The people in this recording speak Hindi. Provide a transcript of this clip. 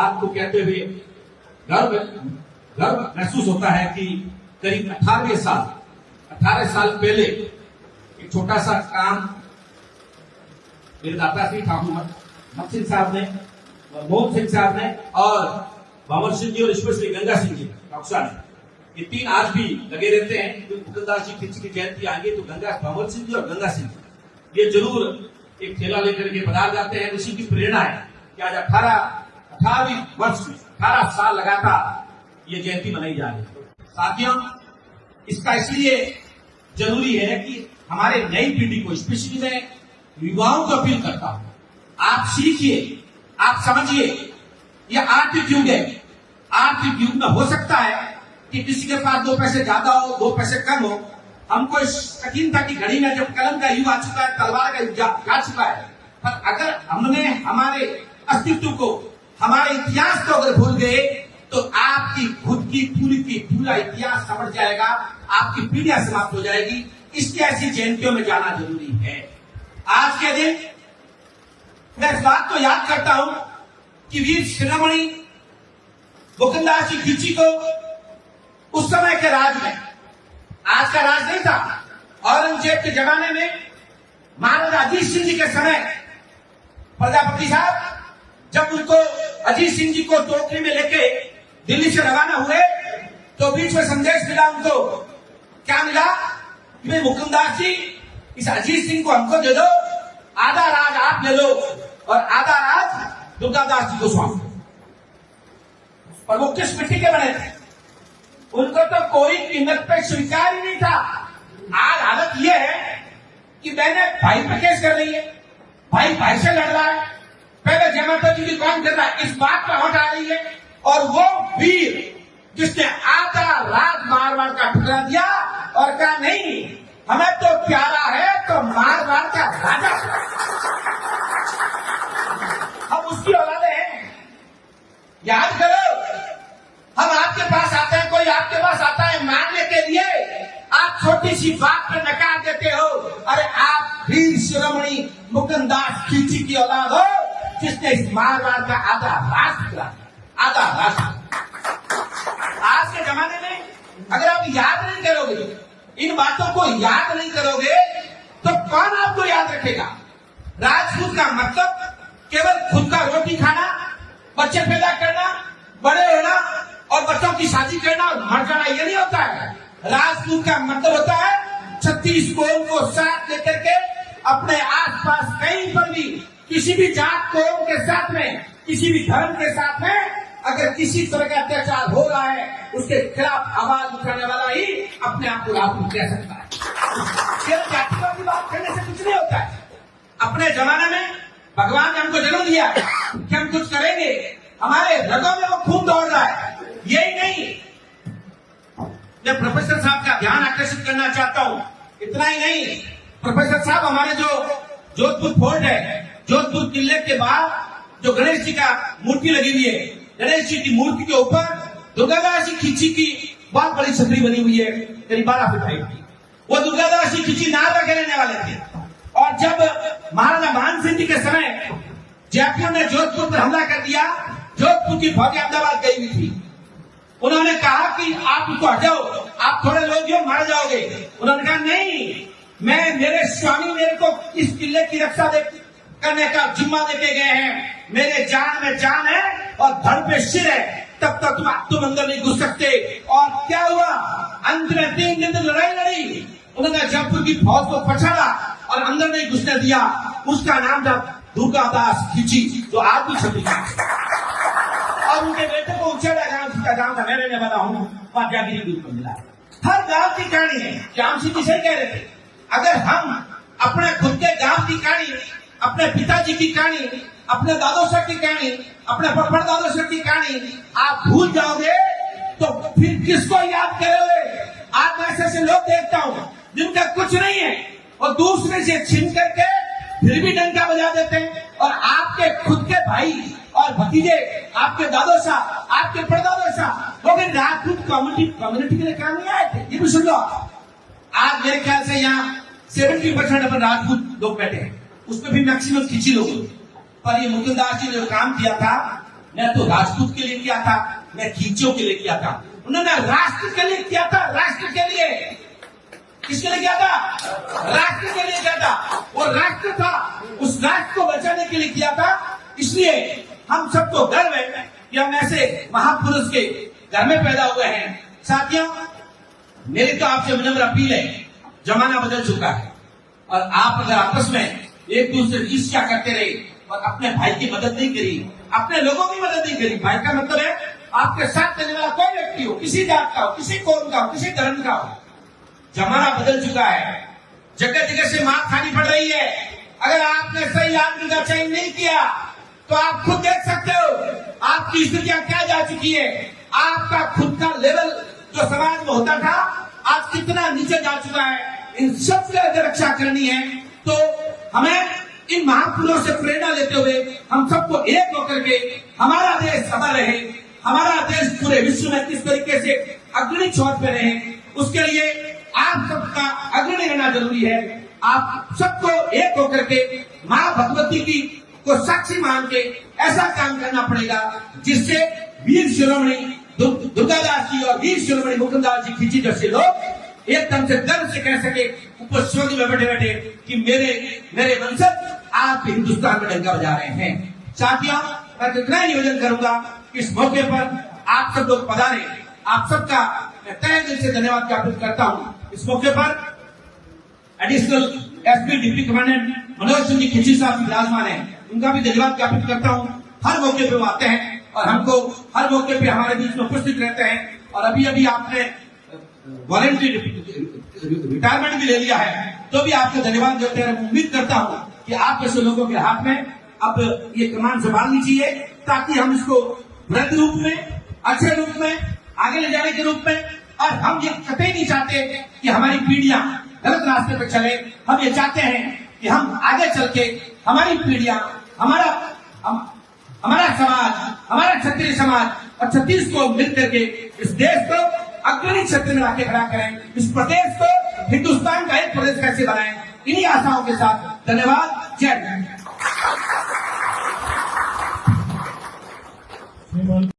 बात को कहते हुए गर्व गर्व महसूस होता है कि करीब 18 साल पहले एक छोटा सा काम मेरे दादाश्री ठाकुर मत सिंह साहब ने, मोहन सिंह साहब ने और भंवर सिंह जी और स्पेशली गंगा सिंह जी डॉक्टर ने, ये तीन आज भी लगे रहते हैं। तो मुकुंदास जी खिची की जयंती आएगी तो भंवर सिंह जी और गंगा सिंह जी ये जरूर एक थैला लेकर के पधार जाते हैं। इसी की प्रेरणा है कि आज 18वीं वर्ष में 18 साल लगातार ये जयंती मनाई जा रही है। साथियों, इसका इसलिए जरूरी है कि हमारे नई पीढ़ी को, स्पेशली मैं युवाओं को अपील करता हूं, आप सीखिए, आप समझिए, ये आर्थिक युग है। आर्थिक युग में हो सकता है कि किसी के पास 2 पैसे ज्यादा हो, 2 पैसे कम हो। हमको इस कठिनता की घड़ी में जब कलम का युग आ चुका है, तलवार का युग जा चुका है, पर अगर हमने हमारे अस्तित्व को, हमारे इतिहास को अगर भूल गए तो आपकी खुद की पूरा इतिहास समझ जाएगा, आपकी पीढ़ियां समाप्त हो जाएगी। इसकी ऐसी जयंतियों में जाना जरूरी है। आज के दिन मैं इस बात को याद करता हूं कि वीर शिरोमणि मुकुंदास जी खिची को उस समय के राज में, आज का राज नहीं था, औरंगजेब के जमाने में महाराजा अजीत सिंह जी के समय प्रजापति साहब जब उनको, अजीत सिंह जी को टोकरी में लेके दिल्ली से रवाना हुए तो बीच में संदेश मिला उनको। क्या मिला कि भाई मुकुंदास जी, इस अजीत सिंह को हमको दे दो, आधा राज आप ले लो और आधा राज दुर्गादास जी को सौंप दो। और वो किस मिट्टी के बने थे? उनको तो कोई कीमत पे स्वीकार ही नहीं था। आज हालत ये है कि मैंने भाई पे केस कर रही है, भाई से लड़ रहा है, पहले जमाता जी की कौन कर रहा है, इस बात पर हट आ रही है। और वो वीर जिसने आधा राज मारवाड़ का ठुकरा दिया और कहा नहीं, हमें तो प्यारा है तो मारवाड़ का राजा, हम उसकी औलादे हैं। याद करो, हम आपके पास आते हैं, कोई आपके पास आता है मारने के लिए, आप छोटी सी बात पर नकार देते हो। अरे आप वीर शिरोमणि मुकुंदास खिची की औलाद हो जिसने इस मारवाड़ का आधा राज ठुकरा, आधा राज। आज के जमाने में अगर आप याद नहीं करोगे, इन बातों को याद नहीं करोगे तो कौन आपको याद रखेगा? राजपूत का मतलब केवल खुद का रोटी खाना, बच्चे पैदा करना, बड़े होना और बच्चों की शादी करना और मर जाना, ये नहीं होता है। राजपूत का मतलब होता है 36 कौम को साथ लेकर के अपने आसपास कहीं पर भी किसी भी जात कौम के साथ में, किसी भी धर्म के साथ में अगर किसी तरह का अत्याचार हो रहा है, उसके खिलाफ आवाज उठाने वाला ही अपने आप को राजपूत कह सकता है। केवल जातिवाद की बात करने से कुछ नहीं होता है। अपने जमाने में भगवान ने हमको जन्म दिया कि हम कुछ करेंगे, हमारे रगों में वो खून दौड़ रहा है। यही नहीं, मैं प्रोफेसर साहब का ध्यान आकर्षित करना चाहता हूं। इतना ही नहीं, प्रोफेसर साहब हमारे जो जोधपुर फोर्ट है, जोधपुर किले के बाद जो गणेश जी का मूर्ति लगी हुई है, गणेश जी की मूर्ति के ऊपर दुर्गादास जी खिची की बहुत बड़ी छतरी बनी हुई है, करीब 12 फीट हाइट की। वो दुर्गादास जी खिची नारवा के रहने वाले थे। और जब महाराजा मान सिंह जी के समय जयपुर ने जोधपुर पर हमला कर दिया, जोधपुर की फौज अहमदाबाद गई हुई थी। उन्होंने कहा कि आप उसको हटाओ, आप थोड़े लोग हो मारे जाओगे। उन्होंने कहा नहीं, मेरे स्वामी मेरे को इस किले की रक्षा करने का जिम्मा देके गए हैं, मेरे जान में जान है और धड़ पे सिर है, तब तक तुम अंदर नहीं घुस सकते। और क्या हुआ? अंत में 3 दिन लड़ाई लड़ी, उन्होंने जयपुर की फौज को पछाड़ा और अंदर नहीं घुसने दिया। उसका नाम था दुर्गादास खिची, जो आज भी छवि है। और उनके बेटे को उचेड़ा गांव था, मैं रहने वाला हूँ, वहां जागिरी दूर को मिला। हर गांव की कहानी है। श्याम सिंह जी सही कह रहे थे, अगर हम अपने खुद के गांव की कहानी, अपने पिताजी की कहानी, अपने दादो सर की कहानी, अपने पड़पड़ दादो सर की कहानी आप भूल जाओगे तो फिर किसको याद करोगे? आज मैं ऐसे लोग देखता हूँ जिनका कुछ नहीं है और दूसरे से छीन करके फिर भी डंका बजा देते हैं। और आपके खुद के भाई और भतीजे, आपके दादो साहब, आपके परदादो साहब, वो भी राजपूत कम्युनिटी के लिए काम नहीं आए थे। ये भी सुन लो। आज मेरे ख्याल से यहाँ 70% अपन राजपूत लोग बैठे हैं, उसमें भी मैक्सिमम खिची लोग। पर ये मुकुंदास जी ने जो काम किया था, मैं तो राजपूत के लिए किया था, मैं खींचों के लिए किया था। उन्होंने राष्ट्र के लिए किया था, राष्ट्र के लिए। किसके लिए किया था? राष्ट्र के लिए किया था। वो राष्ट्र था, उस राष्ट्र को बचाने के लिए किया था। इसलिए हम सबको गर्व है कि हम ऐसे महापुरुष के घर में पैदा हुए हैं। साथियों, मेरी तो आपसे विनम्र अपील है, जमाना बदल चुका है और आप अगर आपस में एक दूसरे की ईर्ष्या करते रहे और अपने भाई की मदद नहीं करी, अपने लोगों की मदद नहीं करी, भाई का मतलब है आपके साथ चलने वाला कोई व्यक्ति हो, किसी जात का हो, किसी कौम का हो, किसी धर्म का हो। जमाना बदल चुका है, जगह जगह से मार खानी पड़ रही है। अगर आपने सही आदमी का चयन नहीं किया तो आप खुद देख सकते हो आपकी स्थितियां क्या जा चुकी है। आपका खुद का लेवल जो समाज में होता था आज कितना नीचे जा चुका है। इन सब से अगर रक्षा करनी है तो हमें इन महापुरुषों से प्रेरणा लेते हुए हम सबको एक होकर के हमारा देश अमर रहे, हमारा देश पूरे विश्व में किस तरीके से अग्रणी छोर पे रहे, उसके लिए आप सबका अग्रणी रहना जरूरी है। आप सबको एक होकर के माँ भगवती की को साक्षी मान के ऐसा काम करना पड़ेगा जिससे वीर शिरोमणि दुर्गादास जी और वीर शिरोमणि मुकुंदास जी खींची जैसे लोग एकदम से गर्व से कह सके ऊपर स्वर्ग में बैठे बैठे कि मेरे वंशज आप हिंदुस्तान में डंका बजा रहे हैं। साथियों, मैं इतना ही निवेदन करूंगा कि इस मौके पर आप सब लोग पधारे। आप सबका मैं तहे दिल से धन्यवाद ज्ञापित करता हूँ। इस मौके पर additional SP deputy commandant Manoj Singh ji Khichi साहब विराजमान है, उनका भी धन्यवाद ज्ञापित करता हूँ। हर मौके पे वो आते हैं और हमको हर मौके पे हमारे बीच में उपस्थित रहते हैं। और अभी अभी आपने वॉलंटरी रिटायरमेंट भी ले लिया है, तो भी आपको धन्यवाद देते हैं। उम्मीद करता हूँ कि आप जैसे लोगों के हाथ में अब ये कमान संभालनी चाहिए ताकि हम इसको वृद्ध रूप में, अच्छे रूप में, आगे ले जाने के रूप में। और हम ये कतई नहीं चाहते कि हमारी पीढ़ियां गलत रास्ते पर चले। हम ये चाहते हैं कि हम आगे चल के हमारी पीढ़ियां, हमारा समाज, हमारा क्षत्रिय समाज और छत्तीस को मिलकर के इस देश को अग्रणी क्षेत्र में लाके खड़ा करें, इस प्रदेश को हिंदुस्तान का एक प्रदेश कैसे बनाएं। इन्हीं आशाओं के साथ धन्यवाद। जय हिंद।